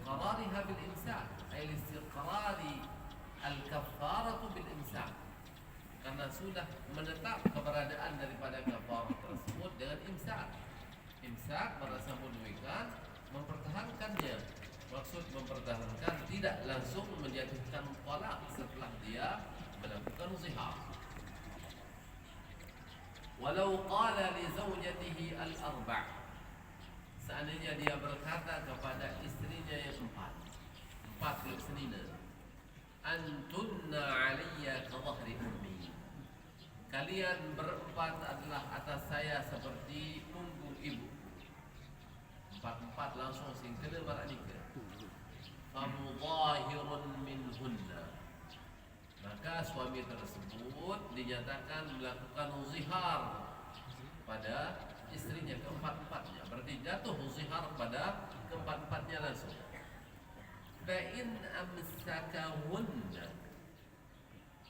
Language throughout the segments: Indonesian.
listiqrariha bil imsak, ay listiqrari al-kaffaratu bil imsak, karena sudah menetap keberadaan daripada kafarah tersebut dengan imsak. Imsak berasa menunjukkan mempertahankannya. Maksud mempertahankan tidak langsung menjatuhkan talak setelah dia melakukan zihar. Walau qala li zawjatihi al-arba', seandainya dia berkata kepada istrinya yang empat senina, antunna aliyya ka dhahri ummi, kalian berempat adalah atas saya seperti punggung ibu. Empat langsung singkena maranika. Famudahirun minhunna, maka suami tersebut dinyatakan melakukan zihar pada istrinya keempat-empatnya. Berarti jatuh zihar pada keempat-empatnya langsung. Fa in amsakahunna,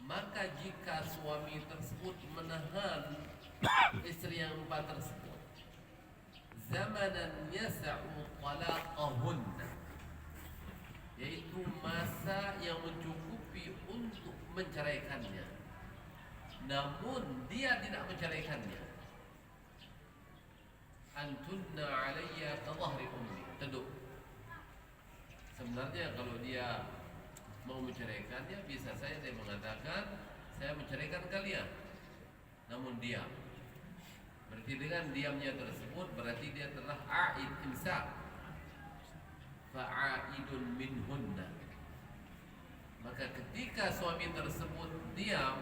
maka jika suami tersebut menahan istri yang empat tersebut, zamanan yas'u talaqahunna, yaitu masa yang mencukupi untuk menceraikannya, namun dia tidak menceraikannya. Antunna alayya ka dhahri ummi, teduh. Sebenarnya kalau dia mau menceraikannya, bisa saja dia mengatakan saya menceraikan kalian, namun diam. Berarti dengan diamnya tersebut berarti dia telah a'id imsak. Fa'aidun minhunna, maka ketika suami tersebut diam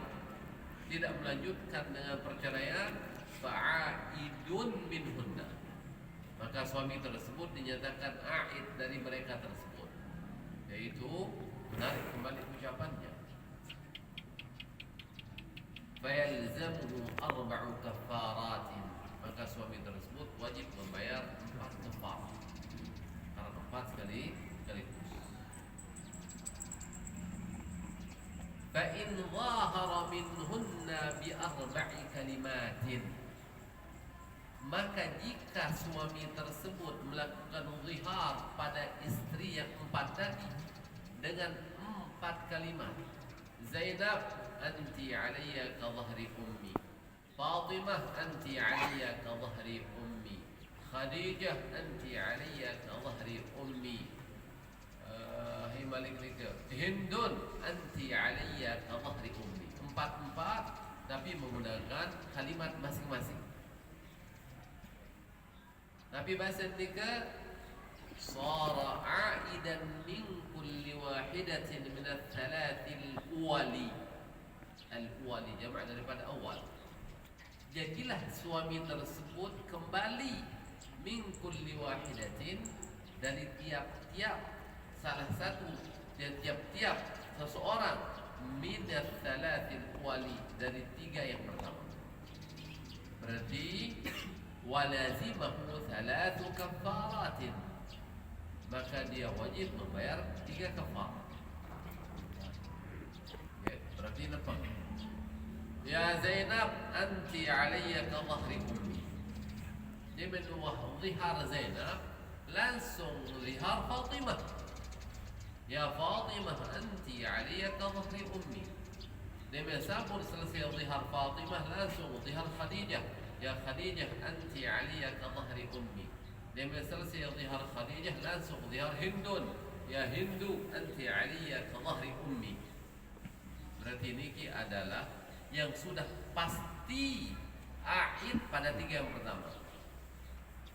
tidak melanjutkan dengan perceraian, fa'aidun minhunna, maka suami tersebut dinyatakan a'id dari mereka tersebut, yaitu menarik kembali ucapannya. Fayalzamuhu arba'u kaffaratin, maka suami tersebut wajib membayar 4 kafarah, karena 4 sekaligus. Fa in dhahara minhunna bi arba'i kalimatin, maka jika suami tersebut melakukan zihar pada istri yang 4 tadi dengan 4 kalimat, Zainab anti alayya ka dhahri ummi, Fatimah anti alayya ka dhahri ummi, Khadijah anti alayya ka dhahri ummi, Hindun anti alayya ka dhahri ummi. 4 tapi menggunakan kalimat masing-masing. Tapi bahasa tiga sara aidan min kulli wahidatin min al-thalathil uwali. Al-uwali jamak daripada awal. Jadilah suami tersebut kembali min kulli wahidatin, dari tiap-tiap salah satu dan tiap-tiap seseorang, min al-thalathil uwali, dari 3 yang pertama. Berarti walazimahu 3 kaffaratin, maka dia wajib membayar 3 kafarah. Ya, berarti nampak. Ya Zainab anti alayya ka dhahri ummi, dia menuah zihar Zainab, langsung zihar Fatimah. Ya Fatimah anti alayya ka dhahri ummi, dia mesabur selesai zihar Fatimah, langsung zihar Khadijah. Ya Khadijah anti alayya ka dhahri ummi, dia selesai zihar Khadijah, langsung zihar Hindun. Ya Hindu anti alayya ka dhahri ummi. Berarti ini adalah yang sudah pasti a'id pada 3 yang pertama,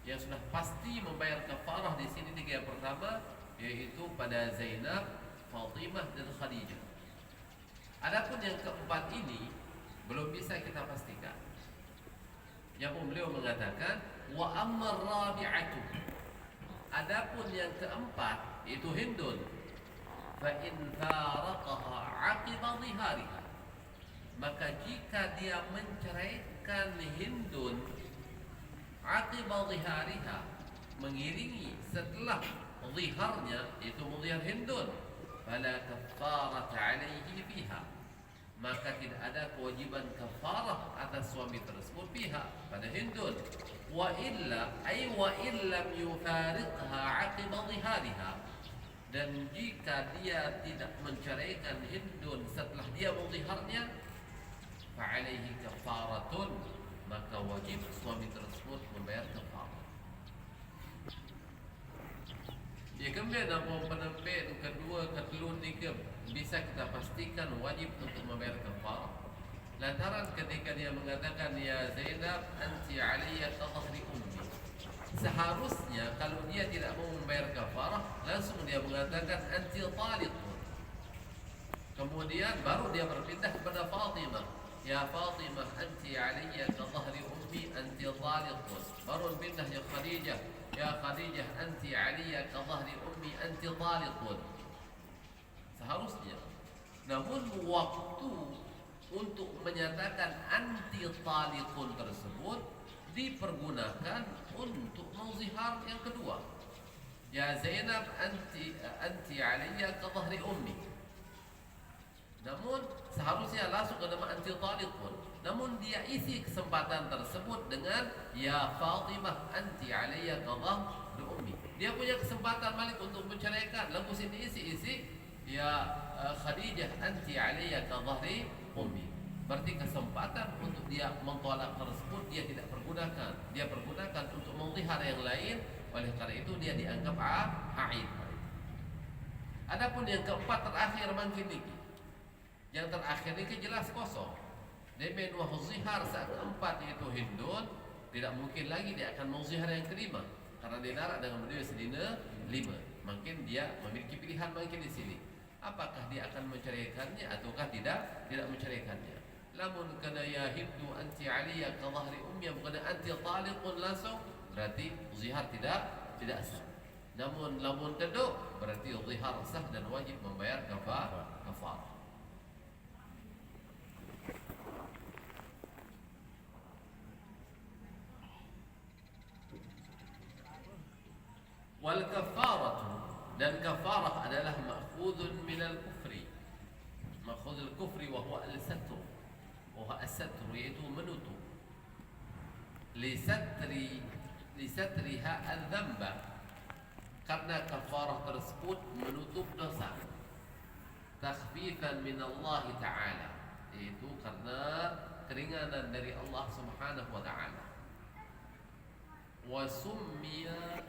yang sudah pasti membayar kafarah di sini 3 yang pertama, yaitu pada Zainab, Fatimah dan Khadijah. Adapun yang keempat ini belum bisa kita pastikan. Yang pun beliau mengatakan wa amma rabi'atu, adapun yang keempat itu Hindun, fa in faraqaha 'aqiba dhihariha, maka jika dia menceraikan Hindun 'aqiba dhihariha, mengiringi setelah ziharnya, itu mudhihar Hindun, fala kaffarata 'alaihi fiha, maka tidak ada kewajiban kafarah atas suami tersebut fiha, pada Hindun. Wa illa ay wa illam yufariqha 'aqiba dhihariha, Dan jika dia tidak menceraikan Hindun setelah dia mengziharnya, fa'alaihi kafaratun, maka wajib suami tersebut membayar kafarah. Ya, kemudian apa penempel kedua, kedua, tiga bisa kita pastikan wajib untuk membayar kafarah. Lantaran ketika dia mengatakan ya Zainab anti aliyya ka dhahri ummi, seharusnya kalau dia tidak mau membayar kafarah langsung dia mengatakan anti taliqun. Kemudian baru dia berpindah kepada Fatimah, ya Fatimah anti aliyya ka dhahri ummi anti taliqun. Baru pindah ya Khadijah, ya Khadijah anti aliyya ka dhahri ummi anti taliqun. Seharusnya. Namun waktu untuk menyatakan anti taliqun tersebut dipergunakan untuk menzihar yang kedua. Ya Zainab anti aliyya ka dhahri ummi. Namun seharusnya langsung ke nama anti taliqun. Namun dia isi kesempatan tersebut dengan ya Fatimah anti aliyya ka dhahri ummi. Dia punya kesempatan balik untuk menceraikan. Lalu sini isi ya Khadijah anti aliyya ka dhahri ummi. Berarti kesempatan untuk dia mentolak tersebut dia tidak pergunakan. Dia pergunakan untuk menzihar yang lain. Oleh karena itu dia dianggap haid. Adapun yang keempat terakhir mangkiniki, yang terakhir ini jelas kosong. Dia wa zihar saat keempat yaitu Hindun, tidak mungkin lagi dia akan menzihar yang kelima karena dia narak dengan beliau sedina 5. Mungkin dia memiliki pilihan mungkin di sini. Apakah dia akan menceraikannya ataukah tidak menceraikannya. Lamun kana ya Hindu anti aliyya ka dhahri ummi, bukan anti taliqun langsung, berarti zihar tidak sah. Namun lamun taduk berarti zihar sah dan wajib membayar kafarah. Wal kafaratu, dan kafarah adalah ma'khudun minal kufri. Ma'khudul kufri wa huwa al-satr. Wa huwa as-satr yaitu menutup. Lisatriha al-dhanba, karena kafarah tersebut menutup dosa. Takhfifan min Allah Ta'ala, yaitu karena keringanan dari Allah Subhanahu wa Ta'ala. Wa summiya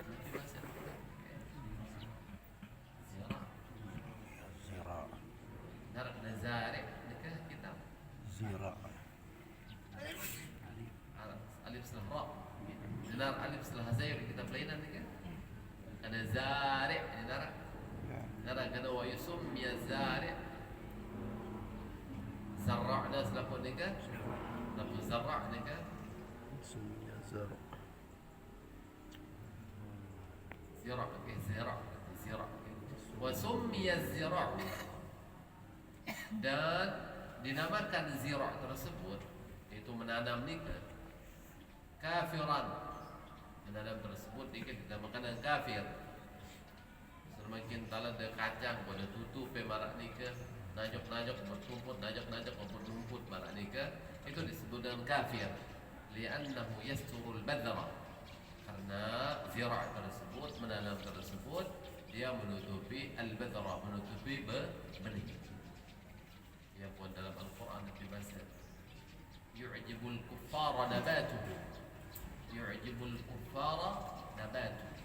Nazari nikah kitab Zira alif setelah ra, benar alif setelah zair kita pelainan nikah kana zari nara kana wa yusum ya zari zarra'na setelah nikah lafaz zarra' nikah summiya zarra' zira' wa summiya zira' dan dinamakan zira' tersebut itu menanam nikah kafiran. Menanam tersebut nikah dinamakan kafir. Semakin talan de kacang pada tutup marak nikah, najok bertumput, najok bertumput marak nikah, itu disebut dengan kafir. Li'annahu yasturul badra, karena zira' tersebut, menanam tersebut dia menutupi al-badra, menutupi benih. Ya pun dalam Al-Quran di bahasa yu'jibul kuffara nabatuhu, yu'jibul kuffara nabatuhu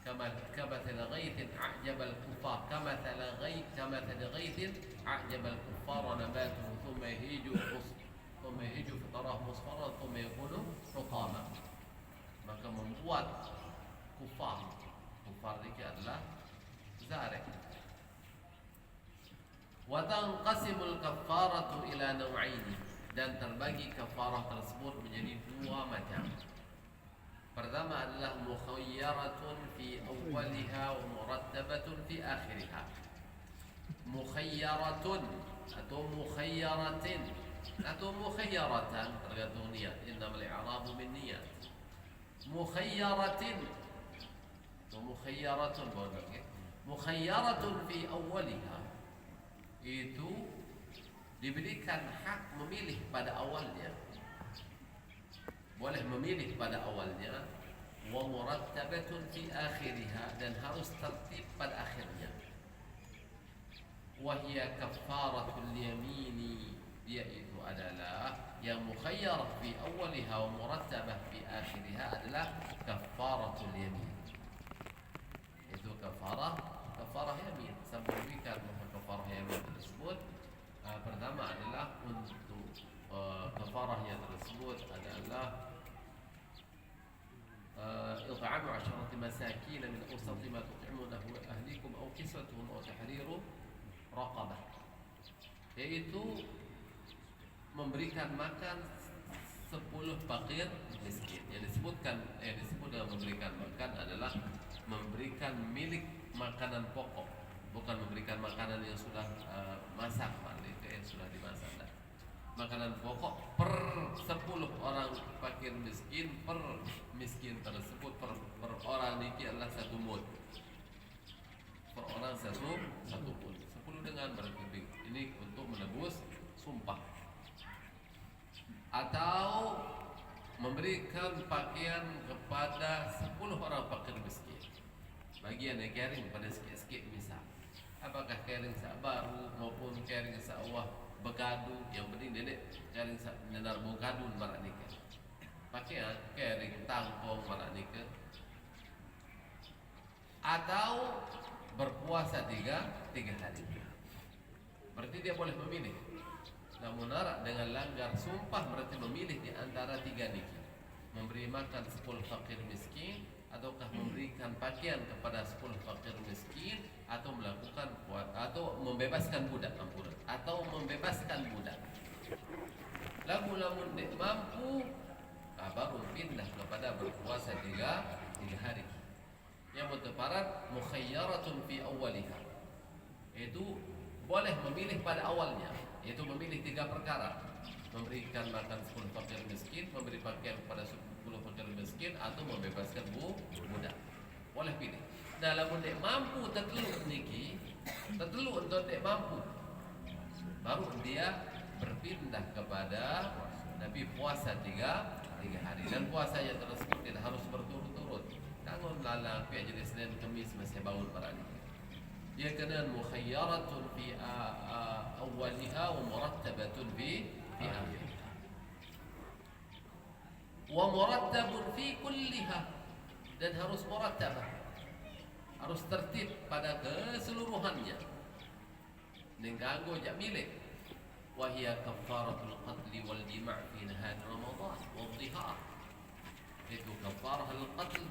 kamathal ghaithin a'jabal kuffar, kamathal ghaithin a'jabal kuffara nabatuhu thumma yahiju fatarahu musfarran thumma yakunu hutama. Maka membuat kufar ini adalah zari'. Wa tanqasimul kafaratu ila naw'aini, dan terbagi kafarah tersebut menjadi 2 macam. Pertama adalah mukhayyaratun fi awwaliha wa murattabatun fi akhiriha. Mukhayyaratun atau mukhayyaratin atau mukhayyaratan, tergantung niat. Innamal i'rabu min niyat. Mukhayyaratin atau mukhayyaratun, mukhayyaratun fi awwaliha, itu diberikan hak memilih pada awalnya, boleh memilih pada awalnya. wa murattabatun fi akhiriha, dan harus tertib pada akhirnya. Wa hiya kaffaratul yamini, yaitu adalah yang mukhayyarah fi awwaliha wa murattabah fi akhiriha adalah kaffaratul yamin. Itu kafarah yamin. Sampai berikan kafarah yamin tersebut, pertama adalah untuk kafarahnya tersebut adalah إطعام 10 مساكين من أوسط ما تطعمونه أهليكم أو كسوتهم أو تحرير رقبة, yaitu memberikan makan 10 fakir miskin. Yang disebut dengan memberikan makan adalah memberikan milik makanan pokok, bukan memberikan makanan yang sudah masak, yang sudah dimasak. Makanan pokok per 10 orang fakir miskin, per miskin tersebut per orang niki adalah 1 mud. Per orang 1 mud. 10 dengan berlebih. Ini untuk menebus sumpah. Atau memberikan pakaian kepada 10 orang fakir miskin. Bagian yang kering pada sikit-sikit misal. Apakah kering sak baru maupun kering sak awah begadu, yang penting dedek kering sak nenar begadu marak nikah. Pakaian kering tangkong marak nikah. Atau berpuasa 3 hari. Berarti dia boleh memilih. Namun narak dengan langgar sumpah berarti memilih di antara 3 nikah. Memberi makan 10 fakir miskin, ataukah memberikan pakaian kepada 10 fakir miskin, atau melakukan atau membebaskan budak, atau membebaskan budak. Lamun dek mampu, baru pindah kepada berpuasa 3 hari. Yang berteparat mukhayyaratun fi awwaliha, itu boleh memilih pada awalnya, yaitu memilih 3 perkara: memberikan makan 10 fakir miskin, memberi pakaian kepada 10 fakir miskin, atau membebaskan budak. Boleh pilih. Nah, lamun dek mampu terteluk niki, terteluk untuk dek mampu, baru dia berpindah kepada Nabi puasa 3 hari. Dan puasanya tersebut tidak harus berturut-turut. Kangon lala pihak jadi Senin Kamis masih bangun para ini. Dia kena mukhayyaratun fi awwaliha wa murattabatun fi akhiriha. Wa murattabun fi kulliha, dan harus murattabah, harus tertib pada keseluruhannya. Nenggago jak milik. Wa hiya kaffaratul qatl wal jima' fi nahar Ramadan wal dhihar. Itu kafarah al-qatl,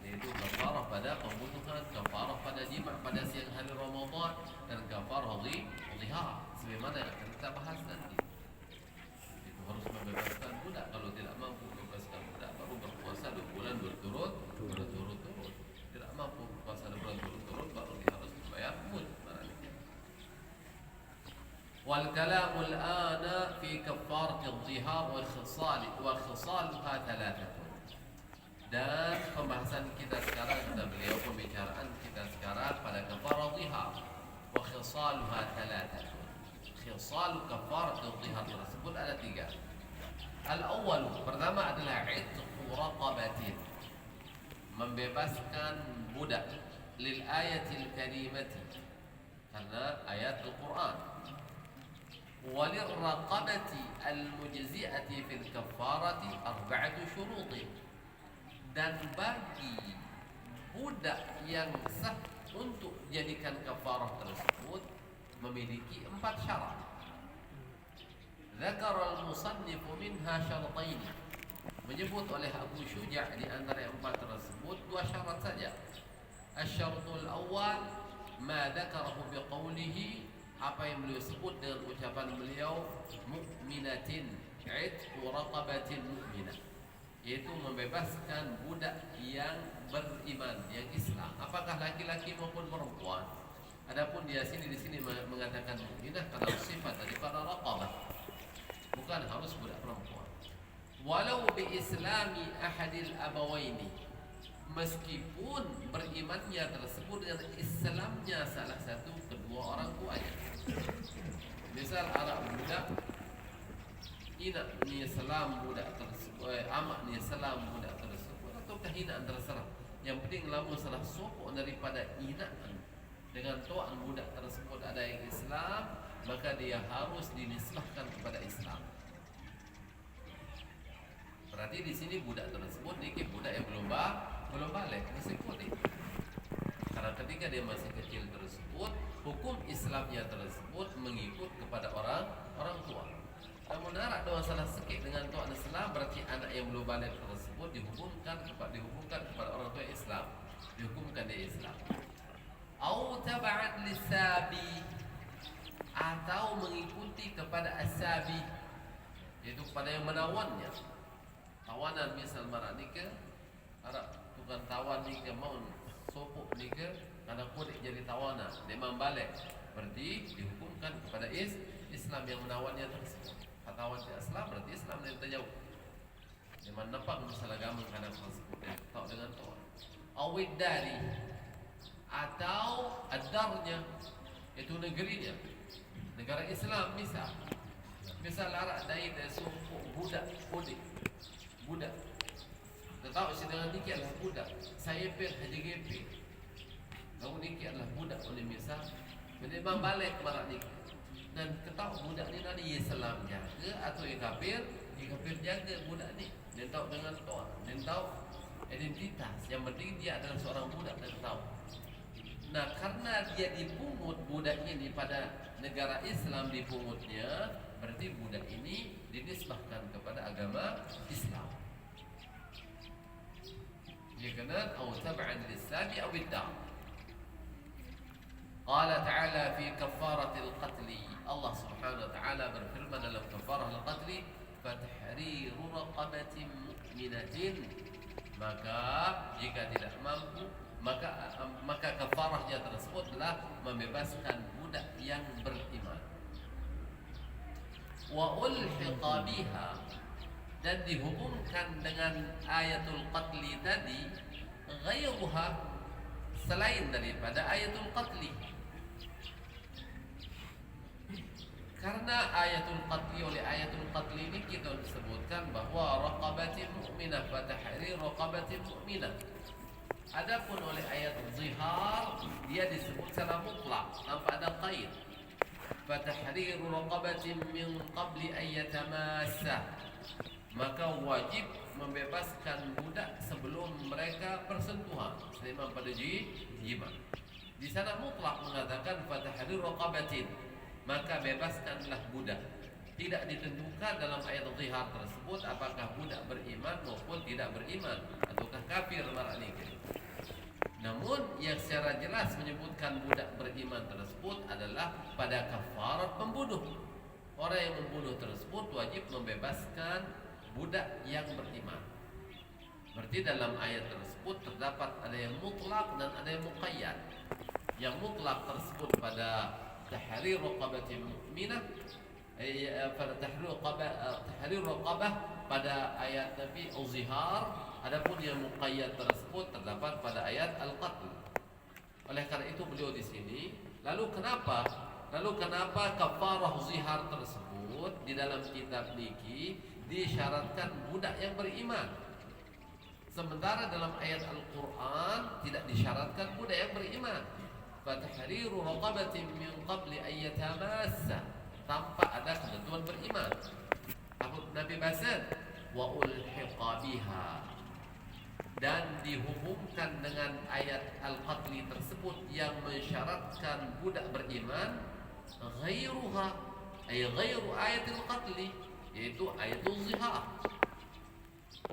itu kafarah pada pembunuhan, kafarah pada jima' pada siang hari Ramadan, dan kafarah dhihar sebagaimana yang akan kita bahas nanti. Itu harus membebaskan budak. Kalau tidak mampu membebaskan budak, baru berpuasa 2 bulan berturut-turut. Tidak mampu puasa 2 bulan berturut-turut, baru dia harus membayar mud. Wal kalamul ana fi kaffaratil dhihar wa khisaluha 3. Dan pembahasan kita sekarang, kata beliau, pembicaraan kita sekarang pada kafarah dhihar wa khisaluha 3. Khisal kafaratul dhihar tersebut ada 3. Al-awwal, pertama adalah itqu raqabatin, membebaskan budak, lil ayatil karimati, karena ayat Al-Quran. Walir raqabati al-mujzi'ati fil kafarati 4 syurut, dan bagi budak yang sah untuk jadikan kafarah tersebut memiliki 4 syarat. Zakar al-musannif minha syaratain, menyebut oleh Abu Syuja' di antara yang 4 tersebut 2 syarat saja. Asy-syaratul awwal ma dzakarahu biqaulihi, apa yang beliau sebut dengan ucapan beliau, mu'minatin, itqu raqabatin mu'minah, yaitu membebaskan budak yang beriman, yang Islam, apakah laki-laki maupun perempuan. Adapun di sini mengatakan mukminah karena sifat daripada raqabah, bukan harus budak perempuan. Walau bi islami ahadil abawaini, meskipun berimannya tersebut dengan Islamnya salah satu kedua orang tuanya. Misal anak budak, inak ni Islam budak tersebut, amak ni Islam budak tersebut, atau kahinaan terserah. Yang penting lamun salah sopok daripada inaan dengan tuan budak tersebut ada yang Islam, maka dia harus dinisbahkan kepada Islam. Berarti di sini budak tersebut dikit budak yang belum balik, masih kulit. Karena ketika dia masih kecil tersebut, hukum Islamnya tersebut mengikut kepada orang tua. Namun anak doa salah sikit dengan tuan Islam, berarti anak yang belum balik tersebut dihubungkan kepada orang tua Islam, dihukumkan dia Islam. Au taba'at lisabi, atau mengikuti kepada asabi, yaitu kepada yang menawannya. Tawanan misal marah nikah, harap tukang tawan nikah mau sopok nikah, karena kulit jadi tawanan, dia membalik, berarti dihukumkan kepada Islam yang menawannya tersebut. Tawan Islam berarti Islam yang terjauh. Dia nampak misal agama karena tersebut, dia tahu dengan tawan. Awid dari, atau adarnya, itu negerinya, negara Islam misal larak dari sopok budak kulit, budak. Kita tahu si dengan nikah adalah budak. Saya haji GP. Kamu nikah adalah budak oleh misal. Memang balik marak nikah. Dan ketahu budak ni nanti Islam jaga atau yang kafir jaga budak ni. Dia tahu dengan tuan, dia tahu identitas. Yang penting dia adalah seorang budak dan tahu. Nah, karena dia dipungut budak ini pada negara Islam dipungutnya, berarti budak ini dinisbahkan kepada agama Islam. Dia kena atau tab'an lisabi atau bid'ah. Qala ta'ala fi kafaratil qatli. Allah subhanahu wa ta'ala berfirman dalam kafarah al-qatli, fatahriru raqabatin mu'minatin. Maka jika tidak mampu, maka kafarahnya tersebut adalah membebaskan budak yang beriman. Wa ulhiqa biha, dan dihubungkan dengan ayatul qatli tadi ghayruha, selain daripada ayatul qatli. Karena ayatul qatli, oleh ayatul qatli ini kita disebutkan bahwa raqabatin mu'minah, fatahrir raqabatin mu'minah. Adapun oleh ayat zihar, dia disebut secara mutlak tanpa ada qaid. Fatahrir raqabatin min qabli an yatamassa, maka wajib membebaskan budak sebelum mereka bersentuhan, seiman pada jima. Di sana mutlak mengatakan fatahrir raqabatin, maka bebaskanlah budak. Tidak ditentukan dalam ayat zihar tersebut apakah budak beriman maupun tidak beriman, ataukah kafir marah nikah. Namun yang secara jelas menyebutkan budak beriman tersebut adalah pada kafarat pembunuh. Orang yang membunuh tersebut wajib membebaskan budak yang beriman. Berarti dalam ayat tersebut terdapat ada yang mutlak dan ada yang muqayyad. Yang mutlak tersebut pada tahrir raqabatin mu'minah, pada tahrir raqabah pada ayat Nabi al-zihar. Adapun yang muqayyad tersebut terdapat pada ayat al-qatl. Oleh karena itu beliau di sini, lalu kenapa kafarah zihar tersebut di dalam kitab niki disyaratkan budak yang beriman, sementara dalam ayat Al-Quran tidak disyaratkan budak yang beriman. Fatahriru raqabatin min qabli an yatamassa, tanpa ada ketentuan beriman. Abu Nabi Basan wa ulhiqa biha, dan dihubungkan dengan ayat Al-Qatli tersebut yang mensyaratkan budak beriman, ghairuha ay ghairu ayatil qatli, yaitu ayatul zihar.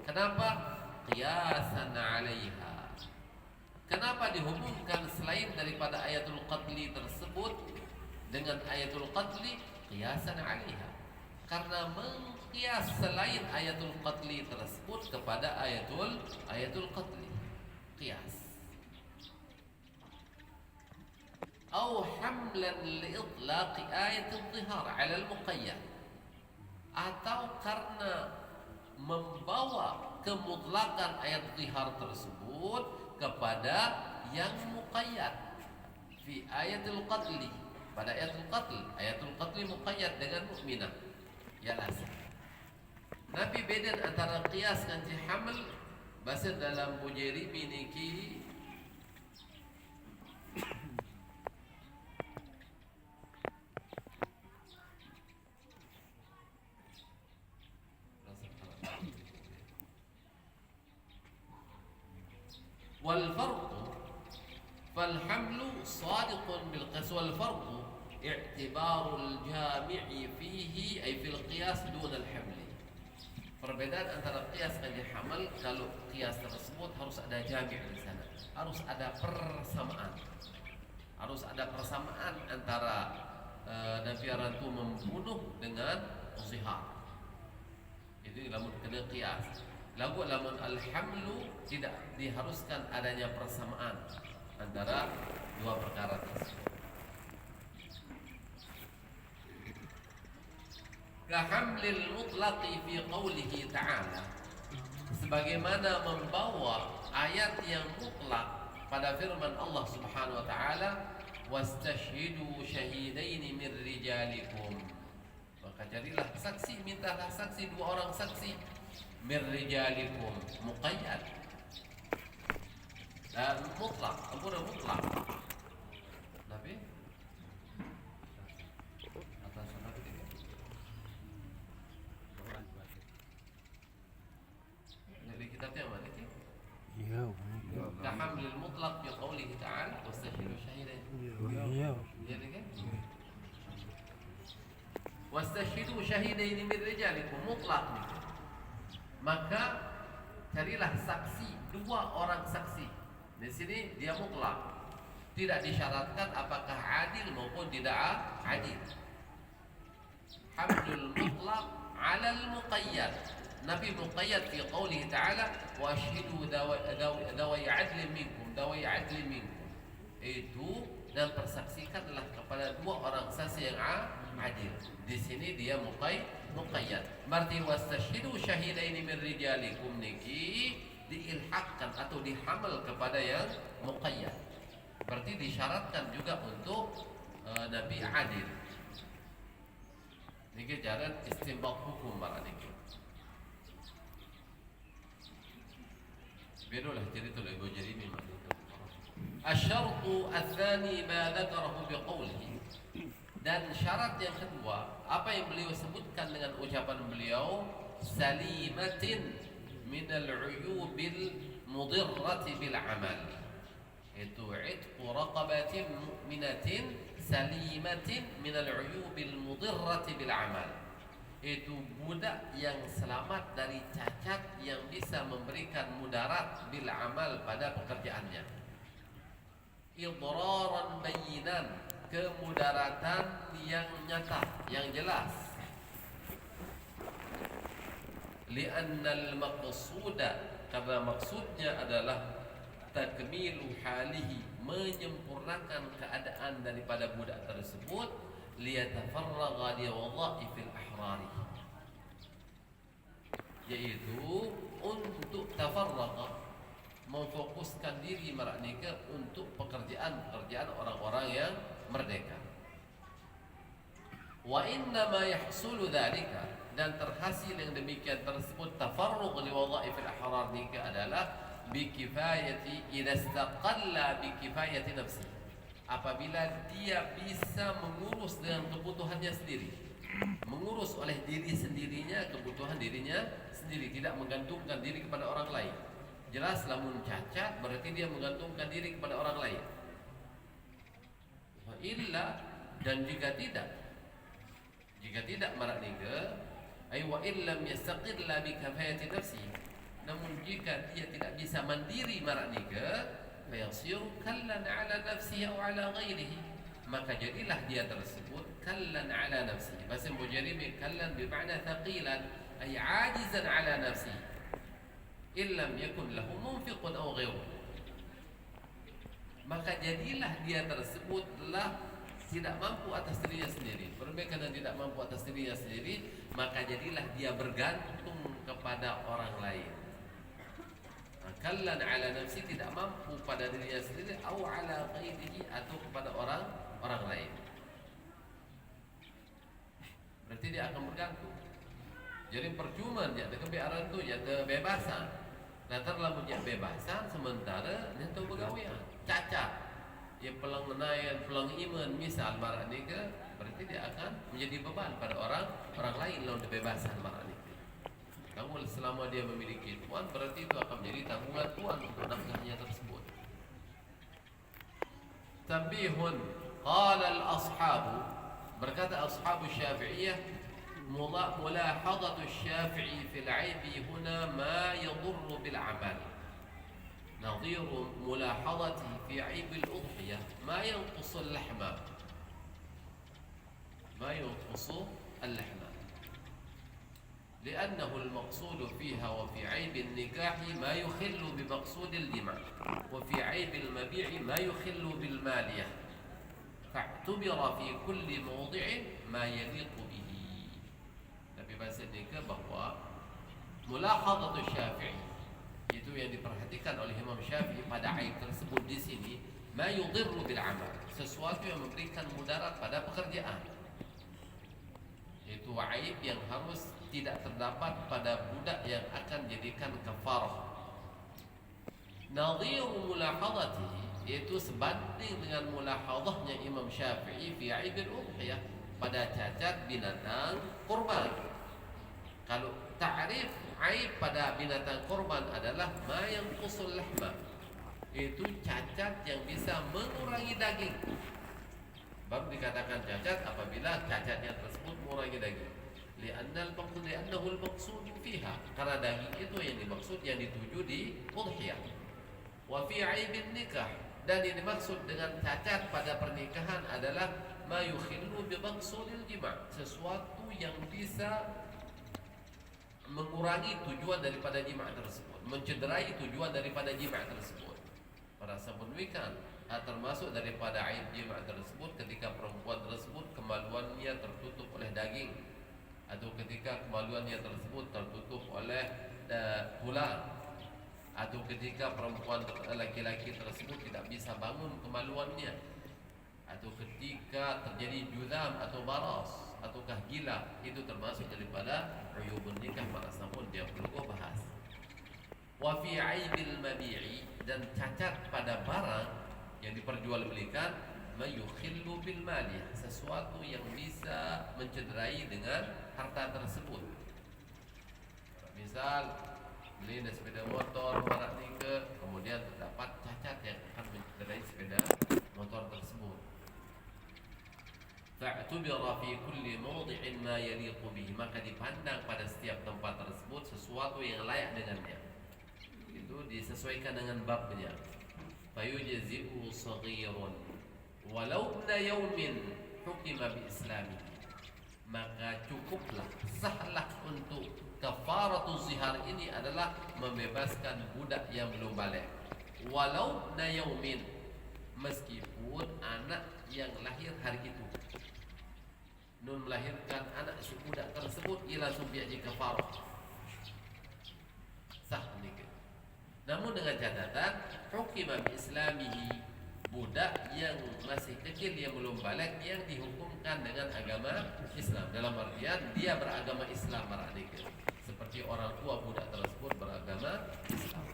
Kenapa? Qiyasan 'alaiha. Kenapa dihubungkan selain daripada ayatul qatli tersebut dengan ayatul qatli? Qiyasan 'alaiha. Karena mengqiyas selain ayatul qatli tersebut kepada ayatul qatli. Qiyas. Atau hamlan liitlaqi ayatul zihar 'ala al-muqayyad. Atau karena membawa kemutlakan ayat zihar tersebut kepada yang muqayyad fi ayatul qatli, pada ayatul qatli muqayyad dengan mukminah. Ya lazim. Nabi beda antara qiyas dan haml Bahasa dalam Bujairimi niki wal farqu fal hamlu sadiqun bil qiyas wal farqu i'tibarul jami'i fihi ay fil qiyas dun al hamli. Perbedaan antara qiyas dan hamal, kalau qiyas tersebut harus ada jami' di sana, harus ada persamaan, harus ada persamaan antara Nabi Arantu membunuh dengan zihar. Itu lamun kena qiyas. Lagu lamun al-hamlu tidak diharuskan adanya persamaan antara dua perkara tersebut. Kahamlil mutlaqi fi qawlihi ta'ala, sebagaimana membawa ayat yang mutlak pada firman Allah Subhanahu wa taala, wastashhidu syahidaini min rijalikum, maka jadilah saksi, mintalah saksi dua orang saksi, min rijalikum muqayyad dan mutlak, ampun mutlak. Nabi atas Nabi dari kitabnya mana sih? Iya. Kahamlil mutlaq bi qawlihi ta'ala wastashhidu syahidain. Iya. Jadi kan? Wastashhidu syahidain min rijalikum mutlaq. Maka carilah saksi, dua orang saksi. Di sini dia mutlak. Tidak disyaratkan apakah adil maupun tidak adil. Hamlul mutlaq 'ala al-muqayyad. Nabi muqayyad fi qawlihi ta'ala wa ashhidu dawai adlin minkum, dawai adlin minkum. Itu dan persaksikanlah kepada dua orang saksi yang adil. Di sini dia muqayyad. Berarti wastashhidu syahidaini min rijalikum niki diilhaqkan atau dihamal kepada yang muqayyad. Berarti disyaratkan juga untuk Nabi adil. Niki jalan istinbat hukum malah niki. Berulah cerita lagi jadi ini malah itu. Asyartu ats-tsani ma dzakarahu biqaulihi. Dan syarat yang kedua, apa yang beliau sebutkan dengan ucapan beliau, salimatin minal uyubil mudirrati bil amal. Itu itqu raqabatin mu'minatin salimatin minal uyubil mudirrati bil amal. Itu budak yang selamat dari cacat yang bisa memberikan mudarat bil amal pada pekerjaannya. Idraran bayinan, kemudaratan yang nyata, yang jelas. Li'annal maqsuda, karena maksudnya adalah takmilu halihi, menyempurnakan keadaan daripada budak tersebut, liyatafarraga li wadha'ifil ahrari, yaitu untuk tafarraga, memfokuskan diri meraknika untuk pekerjaan orang-orang yang merdeka. Wa inna ma yahsulu dzalika, dan terhasil yang demikian tersebut, tafarrug li wadha'ifil ahrar nika adalah bikifayati idza istaqalla bikifayati nafsi, apabila dia bisa mengurus dengan kebutuhannya sendiri, mengurus oleh diri sendirinya kebutuhan dirinya sendiri, tidak menggantungkan diri kepada orang lain. Jelas lamun cacat berarti dia menggantungkan diri kepada orang lain. Illa, dan jika tidak maraknika, ay wa illam yastaqilla bi kifayati nafsi, namun jika dia tidak bisa mandiri maraknika, fayasir kallan ala nafsihi atau ala ghairihi, maka jadilah dia tersebut kallan ala nafsihi. Bahasa Mujarrimi kallan bermakna thaqilan, ay ajizan ala nafsihi, illam yakun lahu munfiqun aw ghairuh. Maka jadilah dia tersebutlah tidak mampu atas dirinya sendiri. Berbeda dan tidak mampu atas dirinya sendiri, maka jadilah dia bergantung kepada orang lain. Kallan ala nafsi, tidak mampu pada dirinya sendiri, atau ala ghairihi, atau kepada orang lain. Berarti dia akan bergantung. Jadi percuma dia ada kebebasan tu, dia ada bebasan. Lantaran punya bebasan sementara dia tahu begawian cacat. Ya pelang menayan, pelang iman misal marah ni ke, berarti dia akan menjadi beban pada orang lain lawan kebebasan marah ni. Namun selama dia memiliki tuan, berarti itu akan menjadi tanggungan tuan untuk nafkahnya tersebut. Tambihun, qala al-ashabu, berkata ashabu syafi'iyah, mulahadatu syafi'i fil aibi huna ma yadurru bil amal. نظير ملاحظته في عيب الأضحية ما ينقص اللحم لأنه المقصود فيها وفي عيب النكاح ما يخل بمقصود الجماع وفي عيب المبيع ما يخل بالمالية فاعتبر في كل موضع ما يليق به. Tapi bahasa nikah bahwa mulahadatu Syafi'i itu yang diperhatikan oleh Imam Syafi'i pada aib tersebut di sini, ma yudhirru bil amal, sesuatu yang memberikan mudarat pada pekerjaan. Itu aib yang harus tidak terdapat pada budak yang akan jadikan kafarah. Nadhiru mulahadatihi, yaitu sebanding dengan mulahadahnya Imam Syafi'i fi aibil udhiyah, pada cacat binatang kurban. Kalau ta'rif aib pada binatang korban adalah ma yang qusul lahma, itu cacat yang bisa mengurangi daging. Baru dikatakan cacat apabila cacatnya tersebut mengurangi daging. Li'annahu al-maqsud fiha, karena daging itu yang dimaksud, yang dituju di udhiyah. Wa fi aibin nikah, dan yang dimaksud dengan cacat pada pernikahan adalah ma yukhillu bi maqsudil jima', sesuatu yang bisa mengurangi tujuan daripada jima' tersebut, mencederai tujuan daripada jima' tersebut. Para sabunwikan termasuk daripada aib jima' tersebut ketika perempuan tersebut kemaluannya tertutup oleh daging, atau ketika kemaluannya tersebut tertutup oleh tulang, atau ketika perempuan laki-laki tersebut tidak bisa bangun kemaluannya, atau ketika terjadi judam atau baras ataukah gila, itu termasuk daripada uyubun nikah, namun dia perlu bahas. Wa fi aibil mabi'i, dan cacat pada barang yang diperjualbelikan, mayukhillu bil mali, sesuatu yang bisa mencederai dengan harta tersebut. Misal beli sepeda motor barang tinggal, kemudian terdapat cacat yang akan mencederai sepeda motor tersebut. Fa'tubira fi kulli mawdi'in ma yaliqu bihi, maka dipandang pada setiap tempat tersebut sesuatu yang layak dengannya. Itu disesuaikan dengan babnya. Fayujzi'u saghirun walau ibna yaumin hukima bi islami, maka cukuplah, sahlah untuk kafaratu zihar ini adalah membebaskan budak yang belum balik, walau ibna yaumin, meskipun anak yang lahir hari itu. Nun melahirkan anak si budak tersebut, ia langsung biaji kafarah, sah nikah. Namun dengan catatan hukima bi islamihi, budak yang masih kecil, yang belum balik, yang dihukumkan dengan agama Islam, dalam artian dia beragama Islam nikah, seperti orang tua budak tersebut beragama Islam.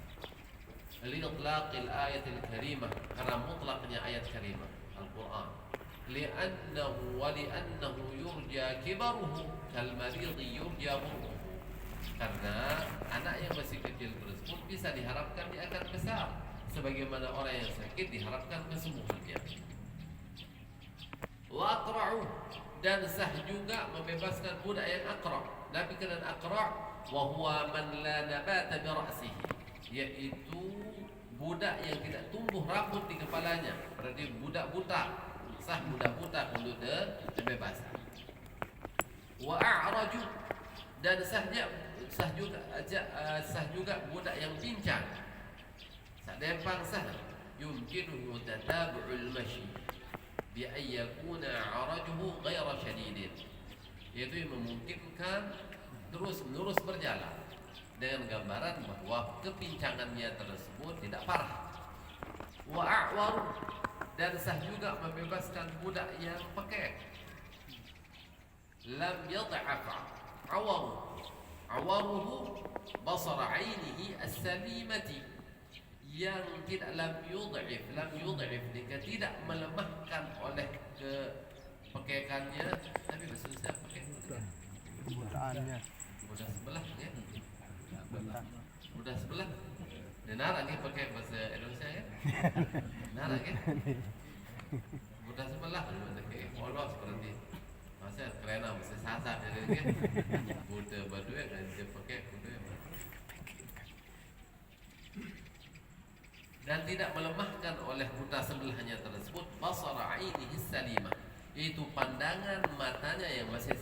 Li'utlaqil ayatil karimah, karena mutlaknya ayat karimah Al-Quran. Li'annahu yurja kibaruhu kal maridi yurja burruhu, karena anak yang masih kecil tersebut bisa diharapkan dia akan besar, sebagaimana orang yang sakit diharapkan kesembuhannya. Wa aqra'u, dan sah juga membebaskan budak yang aqra'. Nabi kena aqra', wa huwa man la nabata bi ra'sihi, yaitu budak yang tidak tumbuh rambut di kepalanya, berarti budak buta. Sah budak buta untuk kebebasan. Wa a'raju, dan sah juga budak yang pincang. Sadempang sah, yumkinuhu tatabu'ul mashi bi an yakuna 'arajuhu ghaira shadidin, yaitu memungkinkan terus-menerus berjalan dengan gambaran bahwa kepincangannya tersebut tidak parah. Wa a'waru, dan sah juga membebaskan budak yang pekek. Lam yad'af awaru, awaruhu basar ainihi as-salimati, yang tidak lam yud'if jika tidak melemahkan oleh kepekaikannya. Tapi bahasa Indonesia pakai Kebutaannya. mudah sebelah ya. Mudah sebelah. Nara ke pakai bahasa Indonesia ya. Nara ke. Mudah sebelah pakai polos berarti. Masa kerana masa sasa jadi kan. Mudah berdua kan dia pakai mudah. Dan tidak melemahkan oleh buta sebelahnya tersebut basara ainihi salimah, itu pandangan matanya yang masih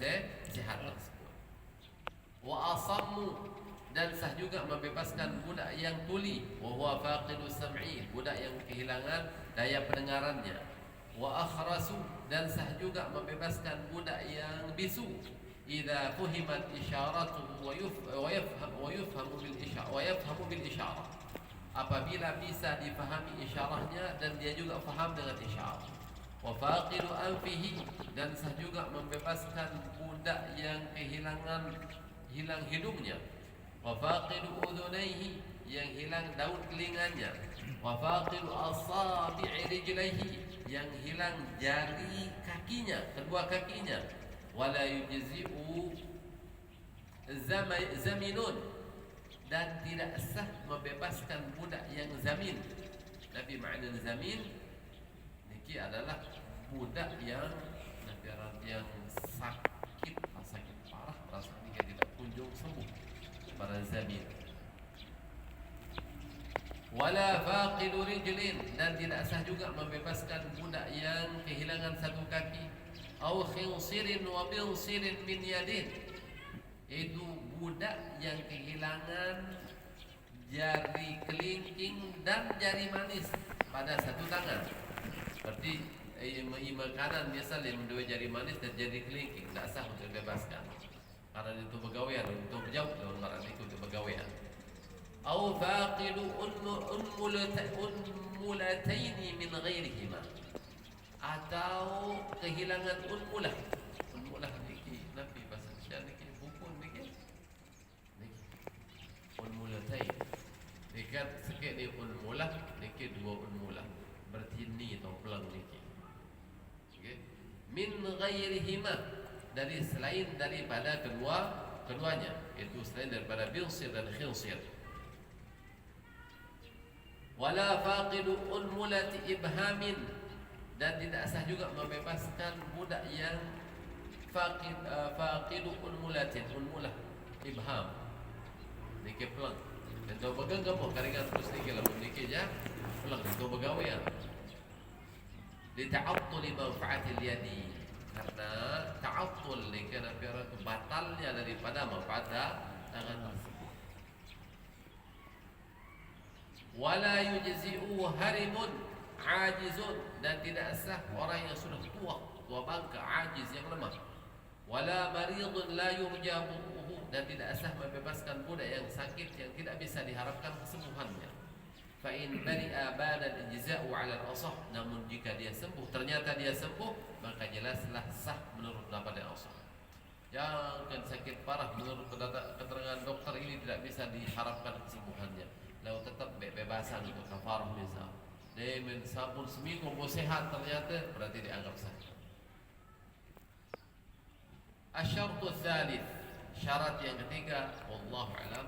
sehat tersebut. Wa asammu, dan sah juga membebaskan budak yang tuli, wa huwa faqidus sam'i, budak yang kehilangan daya pendengarannya. Wa akhrasu, dan sah juga membebaskan budak yang bisu, idza fuhimat isyaratuhu wa yafhamu bil isyarah, apabila bisa dipahami isyarahnya dan dia juga faham dengan isyarah. Wa faqidu anfihi, dan sah juga membebaskan budak yang hilang hidungnya. Wa faqidu udhunaihi, yang hilang daun telinganya. Wa faqidu asabi'i rijlaihi, yang hilang jari kakinya, kedua kakinya. Wala yujzi'u zaminun, dan tidak sah membebaskan budak yang zamin. Nabi makna zamin niki adalah budak yang sakit parah, rasa dia tidak kunjung sembuh, para zamin. Wala faqidu rijlin, dan tidak sah juga membebaskan budak yang kehilangan satu kaki. Au khinsirin wa binsirin min yadin, itu budak yang kehilangan jari kelingking dan jari manis pada satu tangan. Seperti makanan biasa dua jari manis dan jari kelingking, tidak sah untuk dibebaskan karena itu pegawaian, untuk jauh dalam barang itu untuk pegawaian. Au faqidu unmulataini min ghairihima, atau kehilangan unmulah niki nabi bahasa Indonesia niki bukun niki unmulatain dekat sikit ni unmulah niki dua unmulah, berarti ni atau pelang niki. Okey, min ghairihima, dari selain daripada keduanya, itu selain daripada binsir dan khinsir. Wala faqidu unmulati ibhamin, dan tidak sah juga membebaskan budak yang faqidu unmulatin, unmulah ibham niki pelang, dan tu pegang gapo karingan terus niki lamun niki ja pelang itu pegawaian. Li ta'attul manfaatil yadi, karena ta'attul niki nabi itu batalnya daripada manfaat tangan tersebut. Wala yujzi'u harimun ajizun, dan tidak sah orang yang sudah tua bangka, ajiz yang lemah. Wala maridun la yurja burruhu, dan tidak sah membebaskan budak yang sakit yang tidak bisa diharapkan kesembuhannya. Fa in bari'a bana al-ijza'u 'ala al-asah, namun jika dia sembuh, ternyata dia sembuh, maka jelaslah sah menurut pendapat yang asah. Jangan sakit parah menurut keterangan dokter ini tidak bisa diharapkan kesembuhannya, lalu tetap bebasan untuk kafarah misal. Dia sabun seminggu mau sehat, ternyata berarti dianggap sah. Asyartu tsalits, syarat yang ketiga, wallahu a'lam.